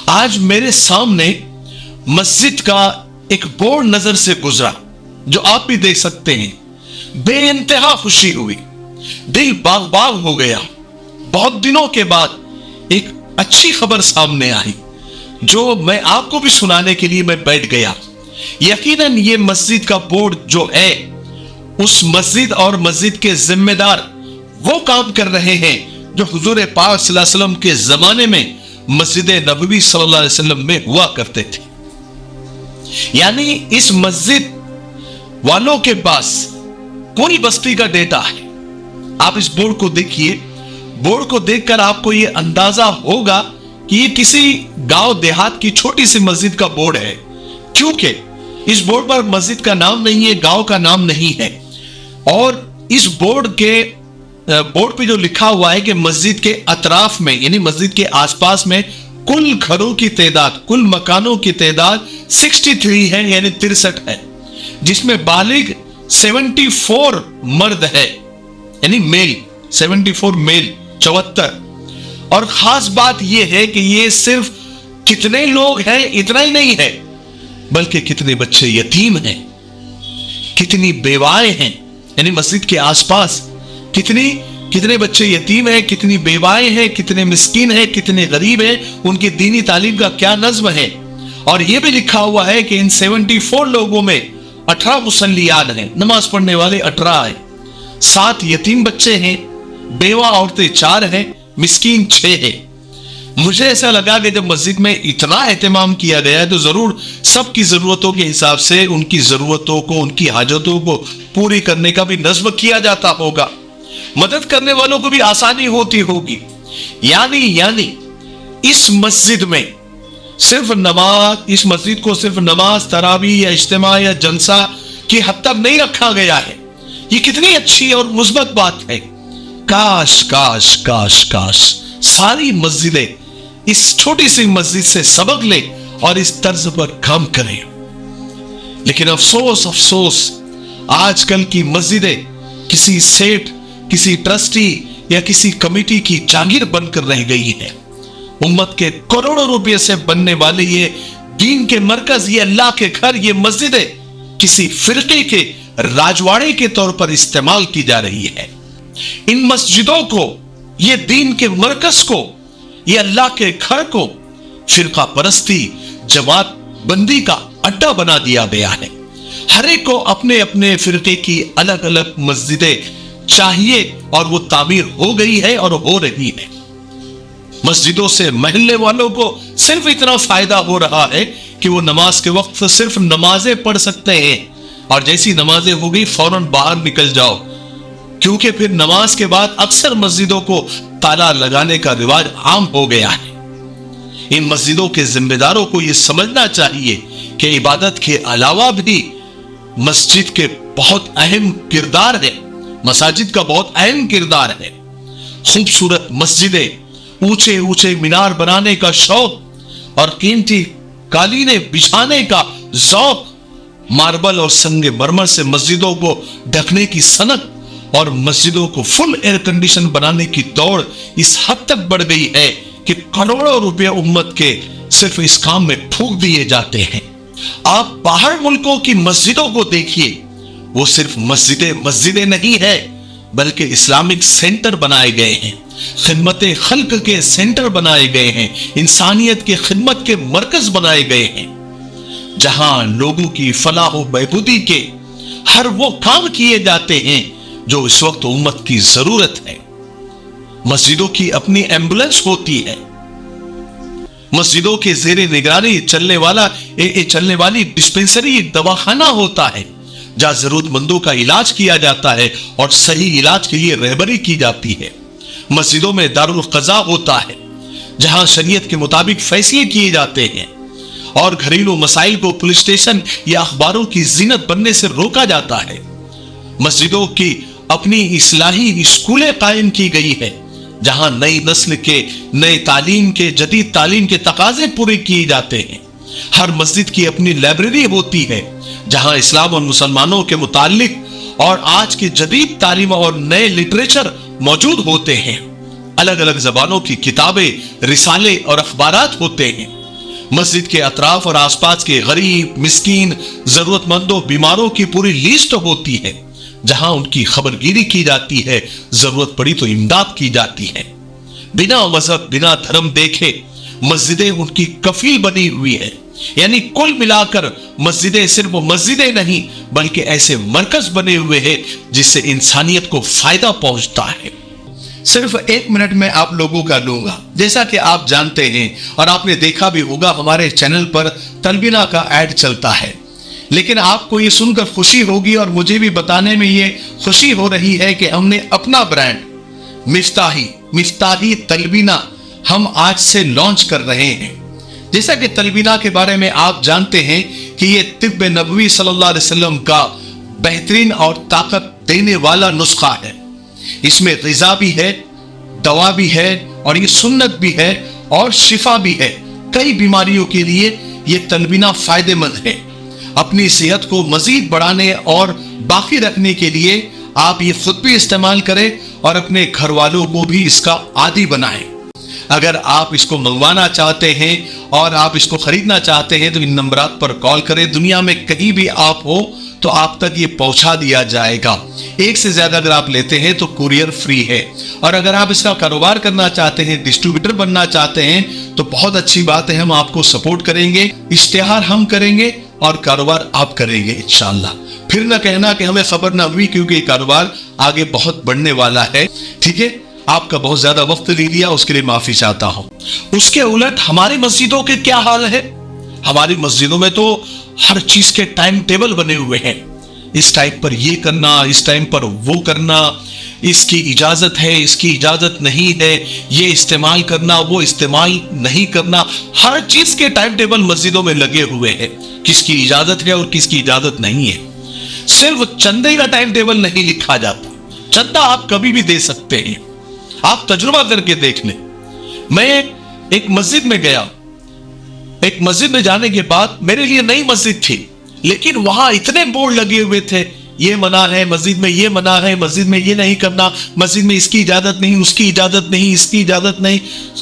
آج میرے سامنے مسجد کا ایک بورڈ نظر سے گزرا جو آپ بھی دیکھ سکتے ہیں. بے انتہا خوشی ہوئی, دل باغ باغ ہو گیا. بہت دنوں کے بعد ایک اچھی خبر سامنے آئی جو میں آپ کو بھی سنانے کے لیے میں بیٹھ گیا. یقیناً یہ مسجد کا بورڈ جو ہے, اس مسجد اور مسجد کے ذمہ دار وہ کام کر رہے ہیں جو حضور پاک صلی اللہ علیہ وسلم کے زمانے میں مسجد نبوی صلی اللہ علیہ وسلم میں ہوا کرتے تھے. یعنی اس مسجد والوں کے پاس پوری بستی کا ڈیٹا ہے. آپ اس بورڈ کو دیکھیے, بورڈ کو دیکھ کر آپ کو یہ اندازہ ہوگا کہ یہ کسی گاؤں دیہات کی چھوٹی سی مسجد کا بورڈ ہے, کیونکہ اس بورڈ پر مسجد کا نام نہیں ہے, گاؤں کا نام نہیں ہے. اور اس بورڈ پہ جو لکھا ہوا ہے کہ مسجد کے اطراف میں یعنی مسجد کے آس پاس میں کل گھروں کی تعداد, کل مکانوں کی تعداد 63 ہے, یعنی 63 ہے, جس میں بالغ 74 مرد ہے, یعنی میل 74 میل 74. اور خاص بات یہ ہے کہ یہ صرف کتنے لوگ ہیں اتنا ہی نہیں ہے, بلکہ کتنے بچے یتیم ہیں, کتنی بیوائیں ہیں. یعنی مسجد کے آس پاس کتنے بچے یتیم ہیں, کتنی بیوائیں ہیں, کتنے مسکین ہیں, کتنے غریب ہیں, ان کی دینی تعلیم کا کیا نظم ہے. اور یہ بھی لکھا ہوا ہے کہ ان 74 لوگوں میں 18 مصلیات ہیں, نماز پڑھنے والے 18 ہیں, 7 یتیم بچے ہیں, بیوہ عورتیں 4 ہیں, مسکین 6 ہیں. مجھے ایسا لگا کہ جب مسجد میں اتنا اہتمام کیا گیا ہے تو ضرور سب کی ضرورتوں کے حساب سے ان کی ضرورتوں کو, ان کی حاجتوں کو پوری کرنے کا بھی نظم کیا جاتا ہوگا, مدد کرنے والوں کو بھی آسانی ہوتی ہوگی. یعنی اس مسجد میں صرف نماز, اس مسجد کو صرف نماز, تراویح یا اجتماع یا جلسہ کی حد تک نہیں رکھا گیا ہے. یہ کتنی اچھی اور مثبت بات ہے. کاش کاش کاش کاش ساری مسجدیں اس چھوٹی سی مسجد سے سبق لیں اور اس طرز پر کام کریں. لیکن افسوس آج کل کی مسجدیں کسی سیٹ, کسی ٹرسٹی یا کسی کمیٹی کی جاگیر بن کر رہ گئی ہیں. امت کے کروڑوں روپے سے بننے والے یہ دین کے مرکز, یہ اللہ کے گھر, یہ مسجدیں کسی فرقے کے راجواڑے کے طور پر استعمال کی جا رہی ہے. ان مسجدوں کو, یہ دین کے مرکز کو, یہ اللہ کے گھر کو فرقہ پرستی, جماعت بندی کا اڈا بنا دیا گیا ہے. ہر ایک کو اپنے اپنے فرقے کی الگ الگ مسجدیں چاہیے اور وہ تعمیر ہو گئی ہے اور ہو رہی ہے. مسجدوں سے محلے والوں کو صرف اتنا فائدہ ہو رہا ہے کہ وہ نماز کے وقت صرف نمازیں پڑھ سکتے ہیں, اور جیسی نمازیں ہو گئی فوراً باہر نکل جاؤ, کیونکہ پھر نماز کے بعد اکثر مسجدوں کو تالا لگانے کا رواج عام ہو گیا ہے. ان مسجدوں کے ذمہ داروں کو یہ سمجھنا چاہیے کہ عبادت کے علاوہ بھی مسجد کے بہت اہم کردار ہے, مساجد کا بہت اہم کردار ہے. خوبصورت مسجدیں, اونچے مینار بنانے کا شوق اور قیمتی قالینیں بچھانے کا ذوق, ماربل اور سنگ مرمر سے مسجدوں کو ڈھکنے کی صنعت اور مسجدوں کو فل ایئر کنڈیشن بنانے کی دوڑ اس حد تک بڑھ گئی ہے کہ کروڑوں روپے امت کے صرف اس کام میں پھونک دیے جاتے ہیں. آپ باہر ملکوں کی مسجدوں کو دیکھیے, وہ صرف مسجدیں نہیں ہے بلکہ اسلامک سینٹر بنائے گئے ہیں, خدمت خلق کے سینٹر بنائے گئے ہیں, انسانیت کے خدمت کے مرکز بنائے گئے ہیں, جہاں لوگوں کی فلاح و بہبودی کے ہر وہ کام کیے جاتے ہیں جو اس وقت امت کی ضرورت ہے. مسجدوں کی اپنی ایمبولنس ہوتی ہے, مسجدوں کے زیر نگرانی چلنے والی ڈسپنسری ایک دواخانہ ہوتا ہے جہاں ضرورت مندوں کا علاج کیا جاتا ہے اور صحیح علاج کے لیے رہبری کی جاتی ہے. مسجدوں میں دارالقضاء ہوتا ہے جہاں شریعت کے مطابق فیصلے کیے جاتے ہیں اور گھریلو مسائل کو پولیس اسٹیشن یا اخباروں کی زینت بننے سے روکا جاتا ہے. مسجدوں کی اپنی اصلاحی اسکولیں قائم کی گئی ہے جہاں نئی نسل کے نئے تعلیم کے جدید تعلیم کے تقاضے پورے کیے جاتے ہیں. ہر مسجد کی اپنی لائبریری ہوتی ہے جہاں اسلام اور مسلمانوں کے متعلق اور آج کی جدید تعلیم اور نئے لٹریچر موجود ہوتے ہیں. الگ الگ زبانوں کی کتابیں، رسالے اور اخبارات ہوتے ہیں. मस्जिद के अतराफ और आसपास के गरीब, मिस्कीन, जरूरतमंदों, बीमारों की पूरी लिस्ट होती है, जहां उनकी खबरगिरी की जाती है, जरूरत पड़ी तो इमदाद की जाती है। बिना मजहब, बिना धर्म देखे मस्जिदें उनकी कफील बनी हुई है। यानी कुल मिलाकर मस्जिदें सिर्फ मस्जिदें नहीं बल्कि ऐसे मरकज बने हुए हैं जिससे इंसानियत को फायदा पहुंचता है। सिर्फ 1 मिनट में आप लोगों का लूंगा। जैसा कि आप जानते हैं और आपने देखा भी होगा, हमारे चैनल पर तलबीना का ऐड चलता है, लेकिन आपको ये सुनकर खुशी होगी और मुझे भी बताने में ये खुशी हो रही है कि हमने अपना ब्रांड मिफ्ताही तलबीना हम आज से लॉन्च कर रहे हैं। जैसा कि तलबीना के बारे में आप जानते हैं कि ये तिब्ब नबवी सल्लल्लाहु अलैहि वसल्लम का बेहतरीन और ताकत देने वाला नुस्खा है। इसमें ग़िज़ा भी है, दवा भी है और ये सुन्नत भी है और शिफा भी है। कई बीमारियों के लिए ये तलबीना फायदेमंद है। अपनी सेहत को मजीद बढ़ाने और बाकी रखने के लिए आप ये खुद भी इस्तेमाल करें और अपने घर वालों को भी इसका आदी बनाएं। अगर आप इसको मंगवाना चाहते हैं और आप इसको खरीदना चाहते हैं तो इन नंबरात पर कॉल करें। दुनिया में कहीं भी आप हो तो आप तक ये पहुंचा दिया जाएगा। 1 से ज्यादा अगर आप लेते हैं तो कुरियर फ्री है। और अगर आप इसका कारोबार करना चाहते हैं, डिस्ट्रीब्यूटर बनना चाहते हैं तो बहुत अच्छी बात है, हम आपको सपोर्ट करेंगे। इश्तिहार हम करेंगे और कारोबार आप करेंगे इंशाअल्लाह। फिर ना कहना कि हमें खबर ना हुई, क्योंकि कारोबार आगे बहुत बढ़ने वाला है। ठीक है, आपका बहुत ज्यादा वक्त ले लिया, उसके लिए माफी चाहता हूं। उसके उलट हमारी मस्जिदों के क्या हाल है? हमारी मस्जिदों में तो हर चीज के टाइम टेबल बने हुए हैं। इस टाइम पर ये करना, इस टाइम पर वो करना, इसकी इजाजत है, इसकी इजाजत नहीं है, ये इस्तेमाल करना, वो इस्तेमाल नहीं करना। हर चीज के टाइम टेबल मस्जिदों में लगे हुए हैं, किसकी इजाजत है और किसकी इजाजत नहीं है। सिर्फ चंदे का टाइम टेबल नहीं लिखा जाता। चंदा आप कभी भी दे सकते हैं, आप तजुर्बा करके देख लें। मैं एक मस्जिद में गया, एक मस्जिद में जाने के बाद मेरे लिए नई मस्जिद थी, लेकिन वहां इतने बोर्ड लगे हुए थे, ये मना है मस्जिद में, ये मना है मस्जिद में, ये नहीं करना, मस्जिद में इसकी इजाजत नहीं, उसकी इजाजत नहीं, इसकी इजाजत नहीं,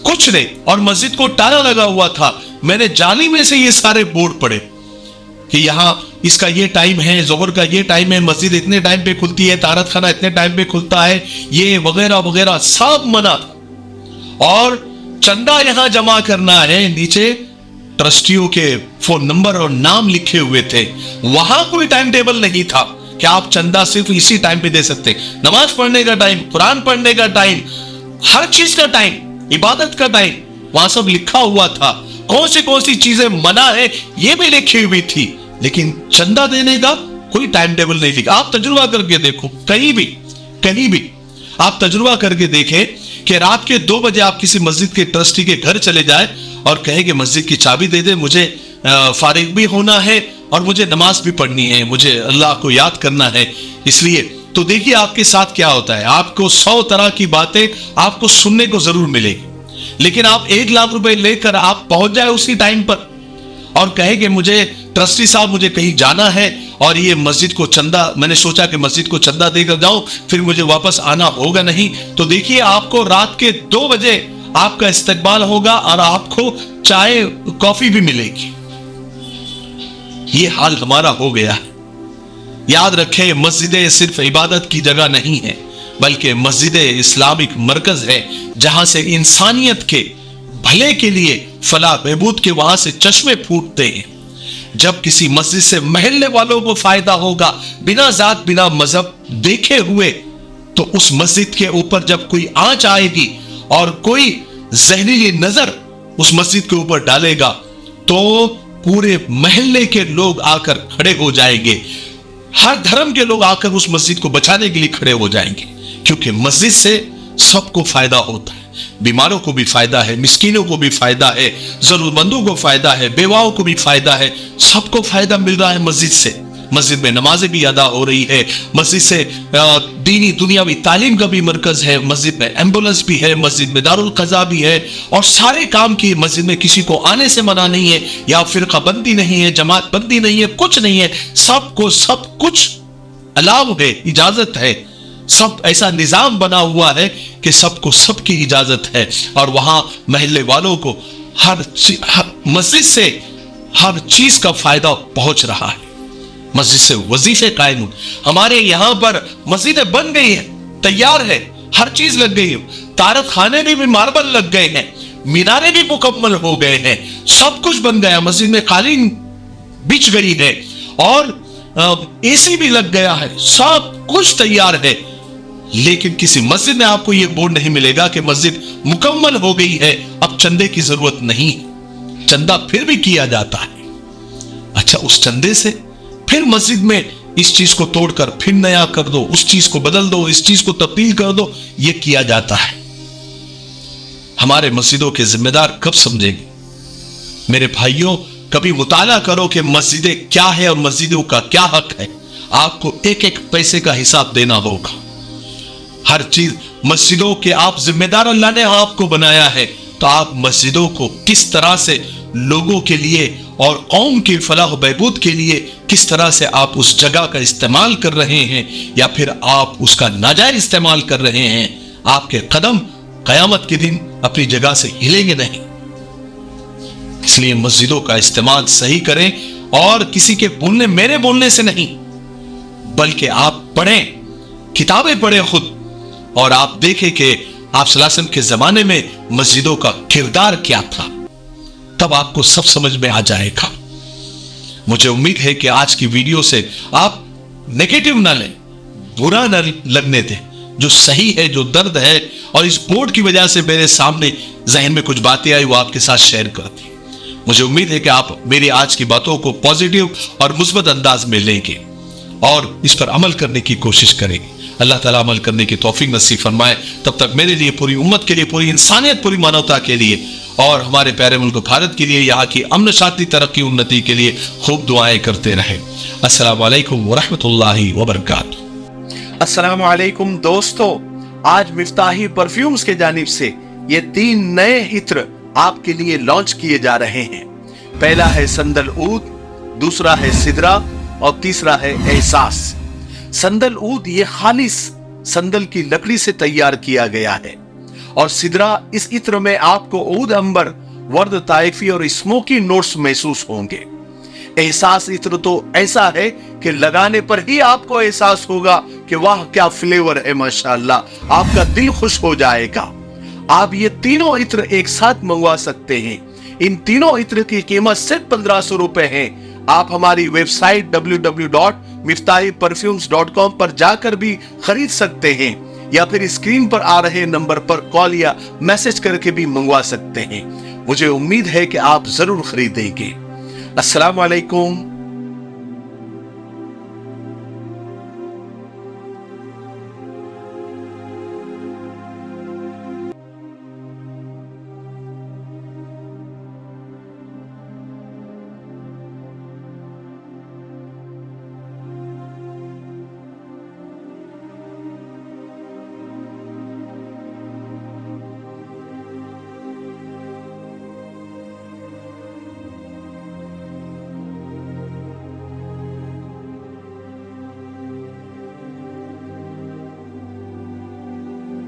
कुछ नहीं। और मस्जिद को ताला लगा हुआ था। मैंने जाली में से ये सारे बोर्ड पढ़े कि यहाँ इसका ये टाइम है, जोहर का ये टाइम है, मस्जिद इतने टाइम पे खुलती है, तारत खाना इतने टाइम पे खुलता है, ये वगैरह वगैरह सब मना था। और चंदा यहां जमा करना है, नीचे ट्रस्टियों के फोन नंबर और नाम लिखे हुए थे। वहां कोई टाइम टेबल नहीं था कि आप चंदा सिर्फ इसी टाइम पे दे सकते। नमाज पढ़ने का टाइम, कुरान पढ़ने का टाइम, हर चीज का टाइम, इबादत का टाइम वहां सब लिखा हुआ था। कौन सी चीजें मना है ये भी लिखी हुई थी, लेकिन चंदा देने का कोई टाइम टेबल नहीं लिखा। आप तजुर्बा करके देखो, कहीं भी आप तजुर्बा करके देखें कि रात के 2 बजे आप किसी मस्जिद के ट्रस्टी के घर चले जाए और कहे कि मस्जिद की चाबी दे दे, मुझे फारिग भी होना है और मुझे नमाज भी पढ़नी है, मुझे अल्लाह को याद करना है। इसलिए तो देखिए आपके साथ क्या होता है। आपको 100 तरह की बातें आपको सुनने को जरूर मिलेगी, लेकिन आप 1 लाख रुपए लेकर आप पहुंच जाए उसी टाइम पर और कहे कि मुझे ट्रस्टी साहब मुझे कहीं जाना है और ये मस्जिद को चंदा, मैंने सोचा कि मस्जिद को चंदा देकर जाऊं, फिर मुझे वापस आना होगा नहीं। तो देखिए आपको रात के 2 बजे आपका इस्तकबाल होगा और आपको चाय कॉफी भी मिलेगी। ये हाल हमारा हो गया है। याद रखें, मस्जिदें सिर्फ इबादत की जगह नहीं है, बल्कि मस्जिदें इस्लामिक मरकज है, जहां से इंसानियत के भले के लिए, फलाह बहबूद के वहां से चश्मे फूटते हैं। जब किसी मस्जिद से महल्ले वालों को फायदा होगा, बिना जात बिना मजहब देखे हुए, तो उस मस्जिद के ऊपर जब कोई आंच आएगी और कोई जहरीली नजर उस मस्जिद के ऊपर डालेगा तो पूरे महल्ले के लोग आकर खड़े हो जाएंगे। हर धर्म के लोग आकर उस मस्जिद को बचाने के लिए खड़े हो जाएंगे, क्योंकि मस्जिद से सबको फायदा होता है। बीमारों को भी फायदा है, मिस्कीनों को भी फायदा है, जरूरतमंदों को फायदा है, बेवाओं को भी फायदा है, सबको फायदा मिल रहा है मस्जिद से। मस्जिद में नमाजें भी अदा हो रही है, मस्जिद से दीनी दुनियावी तालीम का भी मरकज है, मस्जिद में एम्बुलेंस भी है, मस्जिद में दारुल क़ज़ा भी है और सारे काम की मस्जिद में किसी को आने से मना नहीं है, या फिरका बंदी नहीं है, जमात बंदी नहीं है, कुछ नहीं है। सबको सब कुछ अलाउ है, इजाजत है। सब ऐसा निजाम बना हुआ है कि सबको सबकी इजाजत है। और वहां महल्ले वालों को मस्जिद से हर चीज का फायदा पहुंच रहा है। मस्जिद से वजीफे कायम हुए। हमारे यहां पर मस्जिदें बन गई है, तैयार है, हर चीज लग गई है। तारक खाने में भी मार्बल लग गए हैं, मीनारे भी मुकम्मल हो गए हैं, सब कुछ बन गया। मस्जिद में कालीन बिछ गई है और एसी भी लग गया है, सब कुछ तैयार है। लेकिन किसी मस्जिद में आपको यह बोर्ड नहीं मिलेगा कि मस्जिद मुकम्मल हो गई है, अब चंदे की जरूरत नहीं। चंदा फिर भी किया जाता है। अच्छा, उस चंदे से फिर मस्जिद में इस चीज को तोड़कर फिर नया कर दो, उस चीज को बदल दो, इस चीज को तब्दील कर दो, यह किया जाता है। हमारे मस्जिदों के जिम्मेदार कब समझेंगे? मेरे भाइयों, कभी मुताला करो कि मस्जिदें क्या है और मस्जिदों का क्या हक है। आपको एक एक पैसे का हिसाब देना होगा। हर चीज मस्जिदों के आप जिम्मेदार, अल्लाह ने आपको बनाया है, तो आप मस्जिदों को किस तरह से लोगों के लिए और कौम की फलाह बहबूद के लिए किस तरह से आप उस जगह का इस्तेमाल कर रहे हैं या फिर आप उसका नाजायज इस्तेमाल कर रहे हैं, आपके कदम कयामत के दिन अपनी जगह से हिलेंगे नहीं। इसलिए मस्जिदों का इस्तेमाल सही करें और किसी के बोलने, मेरे बोलने से नहीं, बल्कि आप पढ़ें, किताबें पढ़ें खुद, और आप देखें कि आप सल्लल्लाहु अलैहि वसल्लम के जमाने में मस्जिदों का किरदार क्या था, तब आपको सब समझ में आ जाएगा। मुझे उम्मीद है कि आज की वीडियो से आप नेगेटिव ना लें, बुरा ना लगने दें। जो सही है, जो दर्द है, और इस बोर्ड की वजह से मेरे सामने जहन में कुछ बातें आई, वो आपके साथ शेयर कर दी। मुझे उम्मीद है कि आप मेरी आज की बातों को पॉजिटिव और मुस्बत अंदाज में लेंगे और इस पर अमल करने की कोशिश करेंगे। अल्लाह ताला अमल करने की तौफीक नसीब फरमाए। तब तक मेरे लिए, पूरी उम्मत के लिए, पूरी इंसानियत, पूरी मानवता के लिए और हमारे प्यारे मुल्क भारत के लिए, यहाँ की अमन शांति, तरक्की, उन्नति के लिए खूब दुआएं करते रहे। अस्सलामु अलैकुम वरहमतुल्लाहि वबरकातुहू। अस्सलामु अलैकुम दोस्तों, आज मिफ्ताही परफ्यूम्स के जानिब से ये 3 नए इत्र आपके लिए लॉन्च किए जा रहे हैं। पहला है संदल ऊद, दूसरा है सिदरा और तीसरा है एहसास। संदल ऊद ये खालिस संदल की लकड़ी से तैयार किया गया है और सिदरा, इस इत्र में आपको ऊद अंबर, वर्द ताइफी और स्मोकी नोट्स महसूस होंगे। एहसास इत्र तो ऐसा है कि लगाने पर ही आपको एहसास होगा कि वाह क्या फ्लेवर है, माशाअल्लाह, आपका दिल खुश हो जाएगा। आप ये तीनों इत्र एक साथ मंगवा सकते हैं। इन तीनों इत्र की कीमत सिर्फ 1500 रुपए है। आप हमारी वेबसाइट www.miftahiperfumes.com पर जाकर भी खरीद सकते हैं या फिर स्क्रीन पर आ रहे नंबर पर कॉल या मैसेज करके भी मंगवा सकते हैं। मुझे उम्मीद है कि आप जरूर खरीदेंगे। अस्सलाम वालेकुम।